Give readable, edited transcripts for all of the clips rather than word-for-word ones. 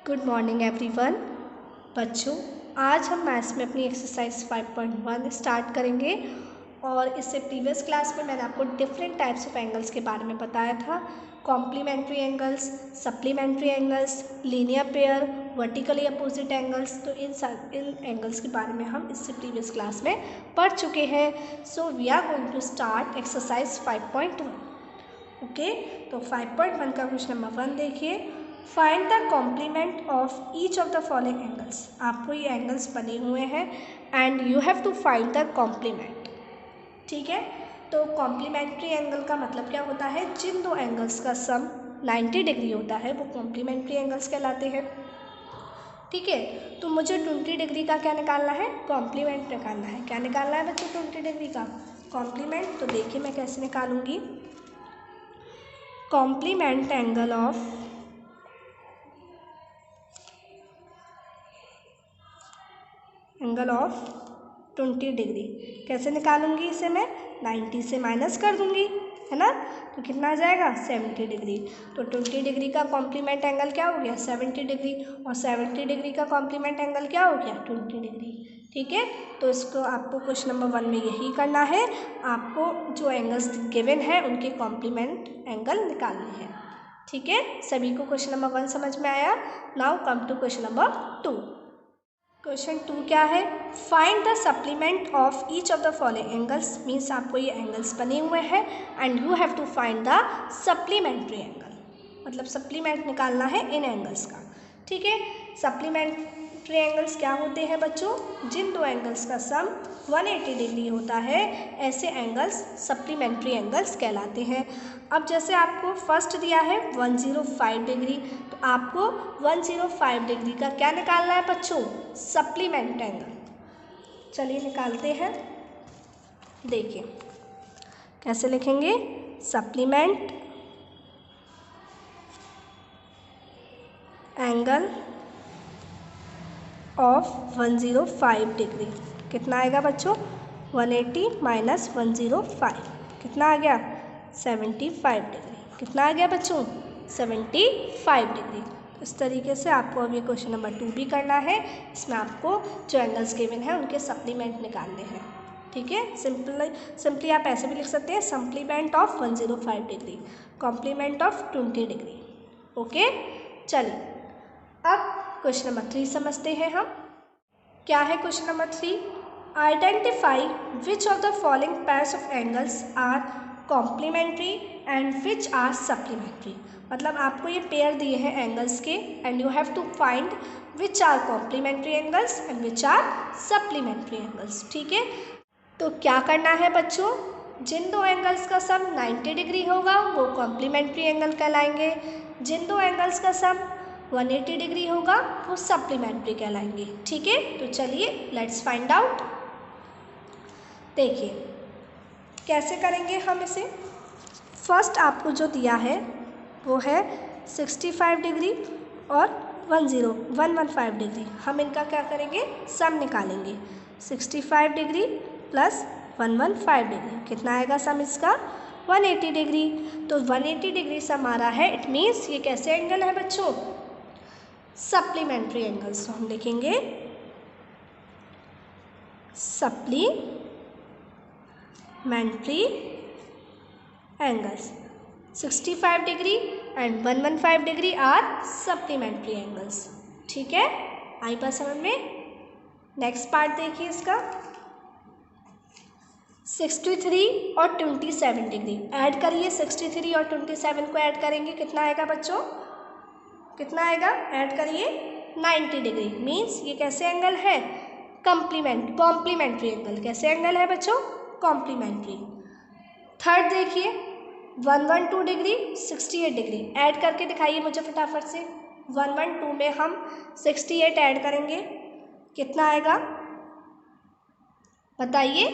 Good morning everyone. बच्चों, आज हम मैथ्स में अपनी एक्सरसाइज 5.1 स्टार्ट करेंगे और इससे प्रीवियस क्लास में मैंने आपको डिफरेंट टाइप्स ऑफ एंगल्स के बारे में बताया था। Complementary angles, supplementary angles, linear pair, vertically opposite angles. तो इन एंगल्स के बारे में हम इससे प्रीवियस क्लास में पढ़ चुके हैं। So we are going to start exercise 5.1। Okay, तो 5.1 का क्वेश्चन नंबर 1 देखिए। Find the complement of each of the following angles. आपको ये एंगल्स बने हुए हैं and you have to find the complement. ठीक है, तो कॉम्प्लीमेंट्री एंगल का मतलब क्या होता है? जिन दो एंगल्स का सम 90 डिग्री होता है वो कॉम्प्लीमेंट्री एंगल्स कहलाते हैं। ठीक है, तो मुझे 20 डिग्री का क्या निकालना है? कॉम्प्लीमेंट निकालना है। क्या निकालना है बच्चों? 20 डिग्री का कॉम्प्लीमेंट। तो देखिए मैं कैसे निकालूंगी। Complement angle of angle of 20 degree कैसे निकालूंगी? इसे मैं 90 से माइनस कर दूंगी, है ना? तो कितना आ जाएगा? 70 डिग्री। तो 20 डिग्री का कॉम्प्लीमेंट एंगल क्या हो गया? 70 डिग्री। और 70 डिग्री का कॉम्प्लीमेंट एंगल क्या हो गया? 20 डिग्री। ठीक है, तो इसको आपको क्वेश्चन नंबर 1 में यही करना है। आपको जो एंगल्स गिवन है उनके कॉम्प्लीमेंट एंगल निकालने हैं। ठीक है, सभी को क्वेश्चन नंबर 1 समझ में आया? Now come to question number 2। Question 2 क्या है? Find the supplement of each of the following angles. Means आपको ये एंगल्स बने हुए हैं and you have to find the supplementary angle. मतलब सप्लीमेंट निकालना है इन एंगल्स का। ठीक है, सप्लीमेंट्री एंगल्स क्या होते हैं बच्चों? जिन दो एंगल्स का सम 180 डिग्री होता है ऐसे एंगल्स सप्लीमेंट्री एंगल्स कहलाते हैं। अब जैसे आपको फर्स्ट दिया है 105 डिग्री, तो आपको 105 डिग्री का क्या निकालना है बच्चों? Supplement angle. चलिए निकालते हैं। देखिए कैसे लिखेंगे? सप्लीमेंट एंगल ऑफ 105 डिग्री कितना आएगा बच्चों? 180 माइनस 105 कितना आ गया? 75 डिग्री। कितना आ गया बच्चों? 75 डिग्री। इस तरीके से आपको अभी क्वेश्चन नंबर 2 भी करना है। इसमें आपको जो एंगल्स गिवन है उनके सप्लीमेंट निकालने हैं। ठीक है, सिंपली आप ऐसे भी लिख सकते हैं, supplement of 105 degree, complement of 20 degree. Okay, चलिए अब क्वेश्चन नंबर 3 समझते हैं हम। क्या है question number 3? Identify which of the following pairs of angles are complementary and which are supplementary. मतलब आपको ये पेयर दिए हैं एंगल्स के and you have to find which are complementary angles and which are supplementary angles. ठीक है, तो क्या करना है बच्चों? जिन दो एंगल्स का सम 90 डिग्री होगा वो कॉम्प्लीमेंट्री एंगल कहलाएंगे। जिन दो एंगल्स का सम 180 डिग्री होगा वो सप्लीमेंट्री कहलाएंगे। ठीक है, तो चलिए लेट्स फाइंड आउट। देखिए कैसे करेंगे हम इसे। फर्स्ट आपको जो दिया है वो है 65 डिग्री और 115 डिग्री। हम इनका क्या करेंगे? सम निकालेंगे। 65 डिग्री प्लस 115 डिग्री कितना आएगा सम इसका? 180 डिग्री। तो 180 डिग्री सम आ रहा है, इट मीन्स ये कैसे एंगल है बच्चों? Supplementary angles. तो हम लिखेंगे supplementary angles. 65 degree and 115 degree are supplementary angles. ठीक है, आई बात समझ में? नेक्स्ट पार्ट देखिए इसका। 63 और 27 डिग्री ऐड करिए। 63 और 27 को ऐड करेंगे, कितना आएगा बच्चों? कितना आएगा? ऐड करिए 90 डिग्री। मीन्स ये कैसे एंगल है? Complementary angle. कैसे एंगल है बच्चों? कॉम्प्लीमेंट्री। थर्ड देखिए 112 डिग्री, 68 डिग्री ऐड करके दिखाइए मुझे फटाफट से। 112 में हम 68 ऐड करेंगे, कितना आएगा बताइए?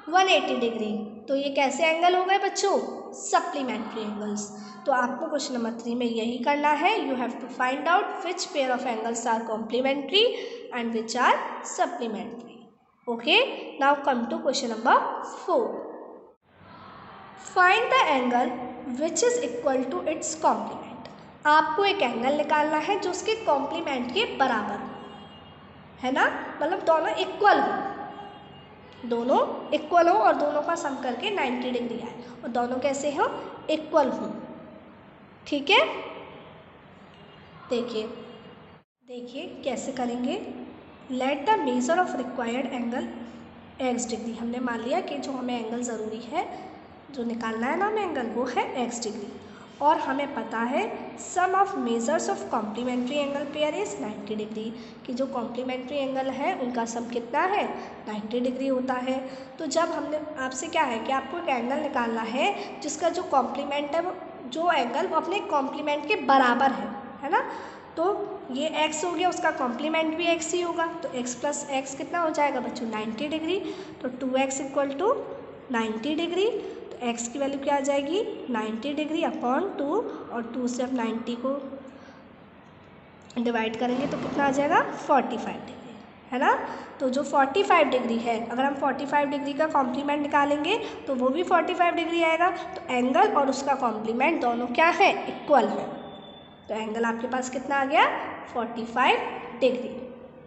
180 डिग्री। तो ये कैसे एंगल हो गए बच्चों? Supplementary angles. तो आपको क्वेश्चन नंबर 3 में यही करना है। You have to find out which pair of angles are complementary and which are supplementary. Okay, now come to question number 4। Find the angle which is equal to its complement. आपको एक angle निकालना है जो उसके complement के बराबर है ना, मतलब दोनों इक्वल हो, दोनों इक्वल हो और दोनों का सम करके 90 डिग्री आए और दोनों कैसे हो, इक्वल हो। ठीक है, देखिए देखिए कैसे करेंगे। Let the measure of required angle x degree, हमने मान लिया कि जो हमें एंगल ज़रूरी है, जो निकालना है ना हमें एंगल, वो है x डिग्री, और हमें पता है sum of measures of complementary angle pair is 90 degree, कि जो कॉम्प्लीमेंट्री एंगल है उनका सम कितना है, 90 डिग्री होता है। तो जब हमने आपसे क्या है कि आपको एक एंगल निकालना है जिसका जो कॉम्प्लीमेंट है, जो एंगल वो अपने कॉम्प्लीमेंट के बराबर है ना, तो ये x हो गया, उसका कॉम्प्लीमेंट भी x ही होगा, तो x प्लस x कितना हो जाएगा बच्चों, 90 डिग्री। तो 2x इक्वल टू 90 डिग्री, तो x की वैल्यू क्या आ जाएगी, 90 डिग्री अपॉन 2, और 2 से अब 90 को डिवाइड करेंगे तो कितना आ जाएगा, 45 डिग्री, है ना। तो जो 45 डिग्री है, अगर हम 45 डिग्री का कॉम्प्लीमेंट निकालेंगे तो वो भी 45 डिग्री आएगा। तो एंगल और उसका कॉम्प्लीमेंट दोनों क्या है, इक्वल है। तो एंगल आपके पास कितना आ गया, 45 डिग्री।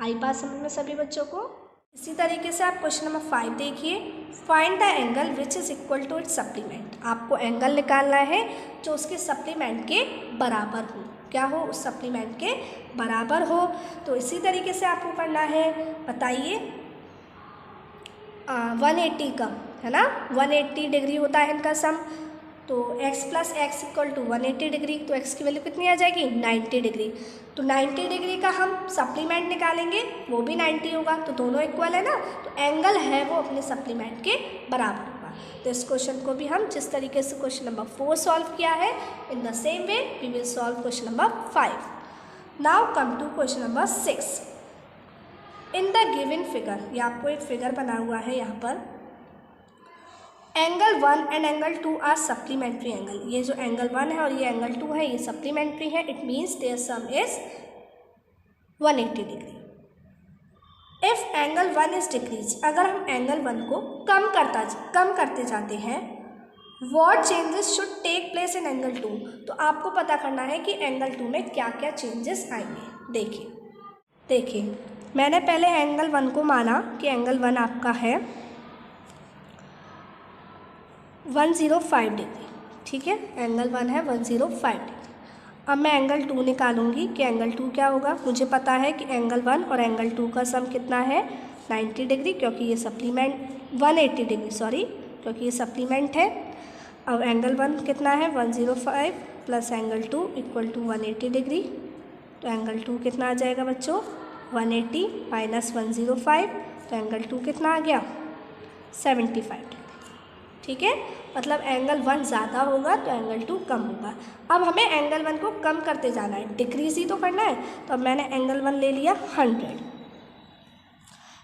आई बात समझ में सभी बच्चों को। इसी तरीके से आप क्वेश्चन नंबर 5 देखिए। Find the angle which is equal to its supplement, आपको एंगल निकालना है जो उसके सप्लीमेंट के बराबर हो। क्या हो, उस सप्लीमेंट के बराबर हो। तो इसी तरीके से आपको करना है, बताइए 180 का, है ना, 180 डिग्री होता है इनका सम। तो x plus x equal to 180 degree, तो x की वैल्यू कितनी आ जाएगी, 90 डिग्री। तो 90 डिग्री का हम सप्लीमेंट निकालेंगे, वो भी 90 होगा, तो दोनों इक्वल है ना, तो एंगल है वो अपने सप्लीमेंट के बराबर होगा। तो इस क्वेश्चन को भी हम जिस तरीके से क्वेश्चन नंबर 4 सॉल्व किया है, in the same way we will solve question number 5। Now come to question number 6। In the given figure, ये आपको एक फिगर बना हुआ है यहाँ पर, angle 1 and angle 2 are supplementary angle. ये जो एंगल 1 है और ये एंगल 2 है, ये सप्लीमेंट्री है। It means there sum is 180 degree. If angle 1 is decrease, अगर हम एंगल 1 को कम करते जाते हैं, what changes should take place in angle 2, तो आपको पता करना है कि एंगल 2 में क्या क्या चेंजेस आएंगे। देखिए मैंने पहले एंगल 1 को माना कि एंगल 1 आपका है 105 डिग्री, ठीक है, एंगल 1 है 105 डिग्री। अब मैं एंगल 2 निकालूंगी कि एंगल 2 क्या होगा। मुझे पता है कि एंगल 1 और एंगल 2 का सम कितना है, 90 डिग्री, क्योंकि ये सप्लीमेंट 180 डिग्री, सॉरी, क्योंकि ये सप्लीमेंट है। अब एंगल 1 कितना है, 105 plus angle 2 equal to 180 degree. तो एंगल 2 कितना आ जाएगा बच्चों, 180 माइनस 105, तो एंगल 2 कितना आ गया, 75 डिग्री, ठीक है। मतलब एंगल 1 ज़्यादा होगा तो एंगल 2 कम होगा। अब हमें एंगल 1 को कम करते जाना है, डिक्रीज ही तो करना है। तो अब मैंने एंगल 1 ले लिया 100,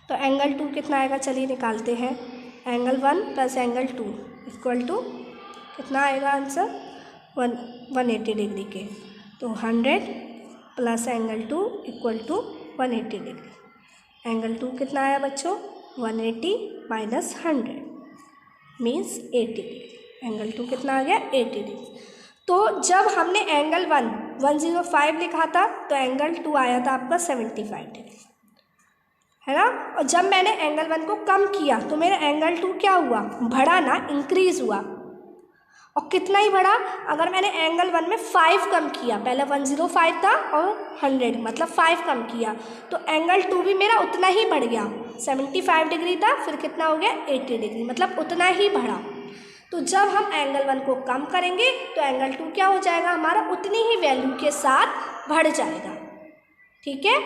तो एंगल 2 कितना आएगा, चलिए निकालते हैं। Angle 1 plus angle 2 equal to कितना आएगा आंसर, 180 डिग्री के। तो 100 plus angle 2 equal to 180 degree. Angle 2 कितना आया बच्चों, 180 माइनस 100 मीन्स 80 डिग्री। एंगल 2 कितना आ गया, 80 डिग्री। तो जब हमने एंगल 1 105 लिखा था तो एंगल 2 आया था आपका 75 डिग्री, है ना। और जब मैंने एंगल 1 को कम किया तो मेरा एंगल 2 क्या हुआ, बढ़ा ना, इंक्रीज हुआ। और कितना ही बढ़ा, अगर मैंने एंगल 1 में 5 कम किया, पहले 105 था और 100 मतलब 5 कम किया, तो एंगल 2 भी मेरा उतना ही बढ़ गया। 75 डिग्री था, फिर कितना हो गया, 80 डिग्री, मतलब उतना ही बढ़ा। तो जब हम एंगल 1 को कम करेंगे तो एंगल 2 क्या हो जाएगा हमारा, उतनी ही वैल्यू के साथ बढ़ जाएगा, ठीक है।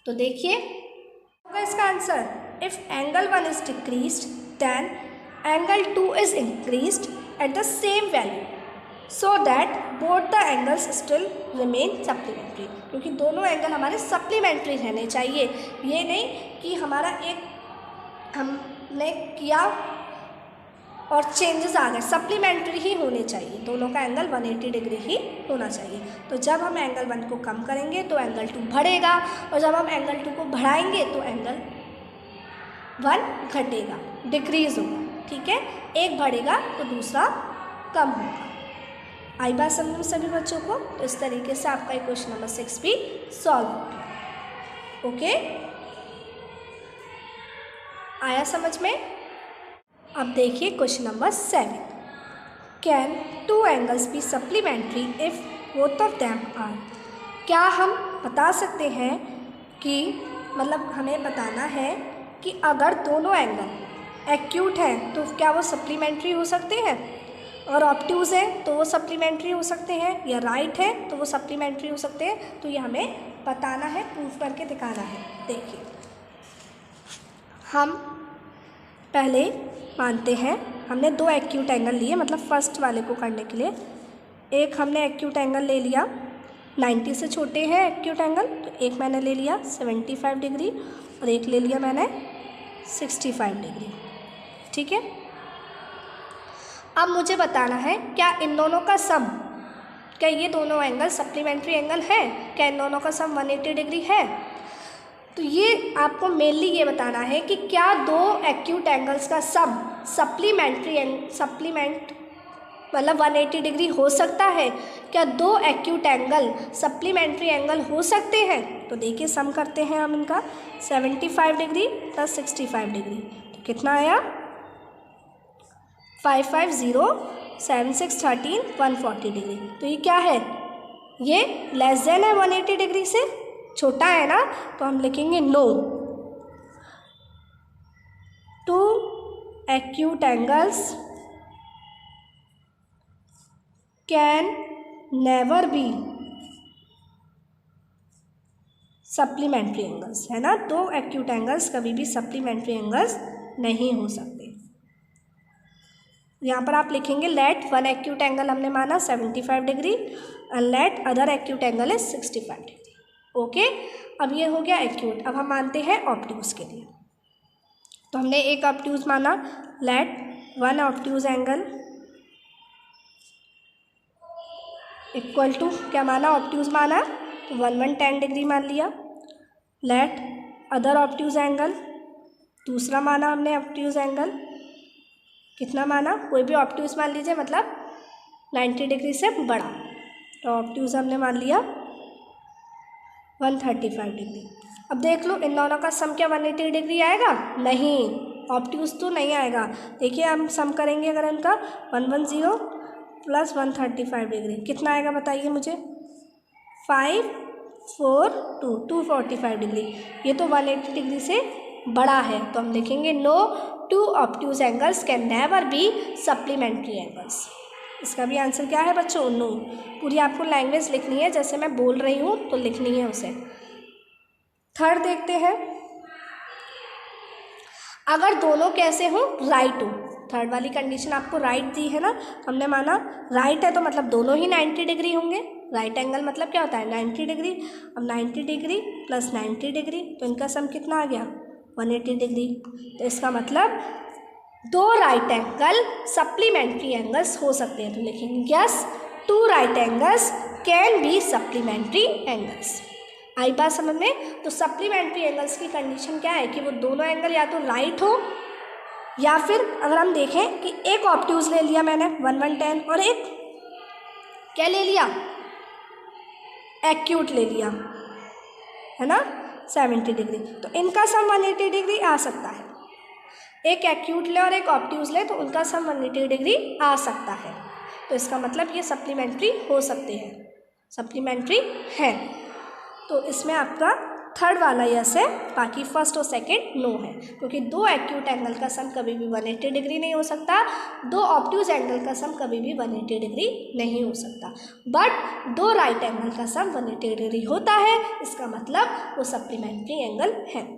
तो देखिए होगा इसका answer, if angle 1 is decreased then angle 2 is increased at the same value so that both the angles still remain supplementary, क्योंकि दोनों एंगल हमारे सप्लीमेंट्री रहने चाहिए। ये नहीं कि हमारा एक हमने किया और चेंजेस आ गए, सप्लीमेंट्री ही होने चाहिए, दोनों का एंगल 180 डिग्री ही होना चाहिए। तो जब हम एंगल 1 को कम करेंगे तो एंगल 2 बढ़ेगा, और जब हम एंगल 2 को बढ़ाएंगे तो एंगल 1 घटेगा, डिक्रीज होगा, ठीक है। एक बढ़ेगा तो दूसरा कम होगा। आई बात समझ में सभी बच्चों को? तो इस तरीके से आपका क्वेश्चन नंबर 6 भी सॉल्व हो गया। ओके, आया समझ में? अब देखिए question number 7, can two angles be supplementary if both of them are. क्या हम बता सकते हैं कि मतलब हमें बताना है कि अगर दोनों एंगल एक्यूट हैं तो क्या वो सप्लीमेंट्री हो सकते हैं, और ऑब्ट्यूज़ है तो वो सप्लीमेंट्री हो सकते हैं, या राइट है तो वो सप्लीमेंट्री हो सकते हैं। तो ये हमें बताना है, प्रूफ करके दिखाना है। देखिए, हम पहले मानते हैं हमने दो एक्यूट एंगल लिए, मतलब फर्स्ट वाले को करने के लिए एक हमने एक्यूट एंगल ले लिया, 90 से छोटे हैं एक्यूट एंगल, तो एक मैंने ले लिया 75 डिग्री और एक ले लिया मैंने 65 डिग्री। ठीक है, अब मुझे बताना है क्या इन दोनों का सम, क्या ये दोनों एंगल सप्लीमेंट्री एंगल है, क्या इन दोनों का सम 180 डिग्री है। तो ये आपको मेनली ये बताना है कि क्या दो एक्यूट एंगल्स का सम सप्लीमेंट मतलब 180 डिग्री हो सकता है, क्या दो एक्यूट एंगल सप्लीमेंट्री एंगल हो सकते हैं। तो देखिए सम करते हैं हम इनका, 75 डिग्री प्लस 65 डिग्री तो कितना आया, 5 5 0 7 6 13 140 डिग्री। तो ये क्या है, ये लेस देन है 180 डिग्री से, छोटा है ना, तो हम लिखेंगे no. Two acute angles can never be supplementary angles, है ना, दो एक्यूट एंगल्स कभी भी सप्लीमेंट्री एंगल्स नहीं हो सकते। यहाँ पर आप लिखेंगे लेट वन एक्यूट एंगल हमने माना 75 degree and let other acute angle is 65 degree. Okay, अब ये हो गया एक्यूट। अब हम मानते हैं ऑब्ट्यूज के लिए, तो हमने एक ऑब्ट्यूज माना, let one obtuse angle equal to क्या माना, ऑब्ट्यूज माना तो 110 डिग्री मान लिया। लेट अदर ऑब्ट्यूज एंगल, दूसरा माना हमने ऑब्ट्यूज एंगल, कितना माना, कोई भी ऑब्ट्यूज मान लीजिए, मतलब 90 डिग्री से बड़ा, तो ऑब्ट्यूज हमने मान लिया 135 डिग्री। अब देख लो इन दोनों का सम क्या 180 डिग्री आएगा, नहीं, ऑब्ट्यूज तो नहीं आएगा। देखिए हम सम करेंगे अगर इनका 110 प्लस 135 डिग्री कितना आएगा बताइए मुझे, 5 4 2 245 डिग्री। ये तो 180 डिग्री से बड़ा है, तो हम लिखेंगे no two obtuse angles can never be supplementary angles. इसका भी आंसर क्या है बच्चों, नो। पूरी आपको लैंग्वेज लिखनी है, जैसे मैं बोल रही हूँ तो लिखनी है उसे। थर्ड देखते हैं, अगर दोनों कैसे हो, राइट हो। थर्ड वाली कंडीशन आपको राइट दी है ना, हमने माना राइट है तो मतलब दोनों ही 90 डिग्री होंगे। राइट एंगल मतलब क्या होता है 90 डिग्री। अब 90 डिग्री प्लस 90 डिग्री तो इनका सम कितना आ गया 180 डिग्री। तो इसका मतलब दो राइट एंगल सप्लीमेंट्री एंगल्स हो सकते हैं। तो लिखेंगे yes two right angles can be supplementary angles. आई बात समझ में। तो सप्लीमेंट्री एंगल्स की कंडीशन क्या है कि वो दोनों एंगल या तो राइट हो, या फिर अगर हम देखें कि एक ऑब्ट्यूज ले लिया मैंने 110 और एक क्या ले लिया एक्यूट ले लिया, है ना 70 डिग्री, तो इनका सम 180 डिग्री आ सकता है। एक एक्यूट ले और एक ऑब्ट्यूज ले तो उनका सम 180 डिग्री आ सकता है। तो इसका मतलब ये सप्लीमेंट्री हो सकते हैं, सप्लीमेंट्री है। तो इसमें आपका थर्ड वाला यस है, बाकी फर्स्ट और सेकंड नो है, क्योंकि दो एक्यूट एंगल का सम कभी भी 180 डिग्री नहीं हो सकता, दो ऑब्ट्यूज एंगल का सम कभी भी 180 डिग्री नहीं हो सकता। बट दो राइट एंगल का सम 180 डिग्री होता है, इसका मतलब वो सप्लीमेंट्री एंगल है।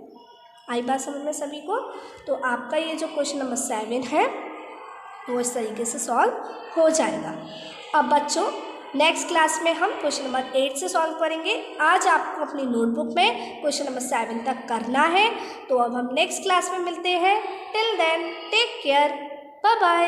आई बात समझ में सभी को। तो आपका ये जो क्वेश्चन नंबर 7 है वो इस तरीके से सॉल्व हो जाएगा। अब बच्चों नेक्स्ट क्लास में हम क्वेश्चन नंबर 8 से सॉल्व करेंगे। आज आपको अपनी नोटबुक में क्वेश्चन नंबर 7 तक करना है। तो अब हम नेक्स्ट क्लास में मिलते हैं। Till then take care, bye bye.